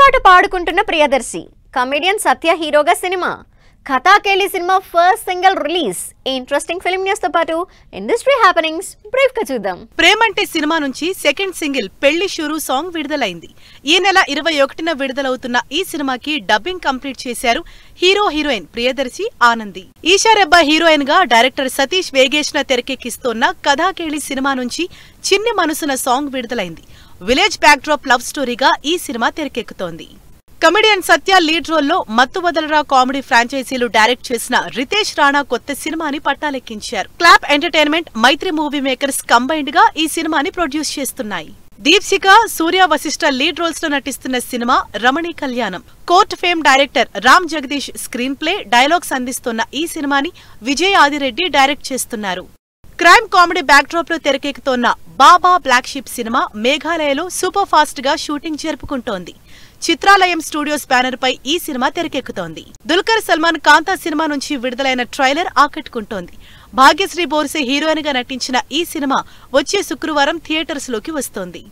పాట పాడుకుంటున్న ప్రియదర్శి కమెడియన్ సత్య హీరోగా cinema Kathakeli cinema first single release interesting film news తో పాటు ఇండస్ట్రీ హ్యాపెనింగ్స్ బ్రీఫ్ గా చూద్దాం. ప్రేమంటే సినిమా నుంచి సెకండ్ సింగిల్ పెళ్లి షురు సాంగ్ విడుదలైంది. ఈ నెల 21న విడుదలవుతున్న ఈ సినిమాకి డబ్బింగ్ కంప్లీట్ చేశారు hero heroine Priyadarshi Anandi. Eesha Rebba heroine గా డైరెక్టర్ సతీష్ వేగేశ్న తెరకెక్కిస్తున్న కథాకేళి సినిమా నుంచి చిన్ని మనసున సాంగ్ విడుదలైంది. విలేజ్ బ్యాక్ డ్రాప్ లవ్ స్టోరీగా ఈ సినిమా తెరకెక్కుతోంది. కమెడియన్ సత్య లీడ్ రోల్లో మత్తు వదలరా కామెడీ ఫ్రాంచైజీలు డైరెక్ట్ చేసిన రితేష్ రాణా కొత్త సినిమాని పట్టాలెక్కించారు. Clap entertainment, Mythri movie makers combined గా ఈ సినిమాని ప్రొడ్యూస్ చేస్తున్నాయి. దీప్సిక, సూర్య వశిష్ఠ లీడ్ రోల్స్ లో నటిస్తున్న cinema Ramani Kalyanam. Court fame director Ram Jagadish screenplay, dialogues అందిస్తున్న ఈ సినిమాని విజయ్ ఆదిరెడ్డి డైరెక్ట్ చేస్తున్నారు. క్రైమ్ కామెడీ బ్యాక్ డ్రాప్ లో తెరకెక్కుతోన్న బాబా బ్లాక్ షిప్ సినిమా మేఘాలయలో సూపర్ ఫాస్ట్ గా షూటింగ్ జరుపుకుంటోంది. చిత్రాలయం స్టూడియోస్ బ్యానర్ పై ఈ సినిమా తెరకెక్కుతోంది. దుల్కర్ సల్మాన్ కాంతా సినిమా నుంచి విడుదలైన ట్రైలర్ ఆకట్టుకుంటోంది. భాగ్యశ్రీ బోర్సే హీరోయిన్ గా నటించిన ఈ సినిమా వచ్చే శుక్రవారం థియేటర్స్ లోకి వస్తోంది.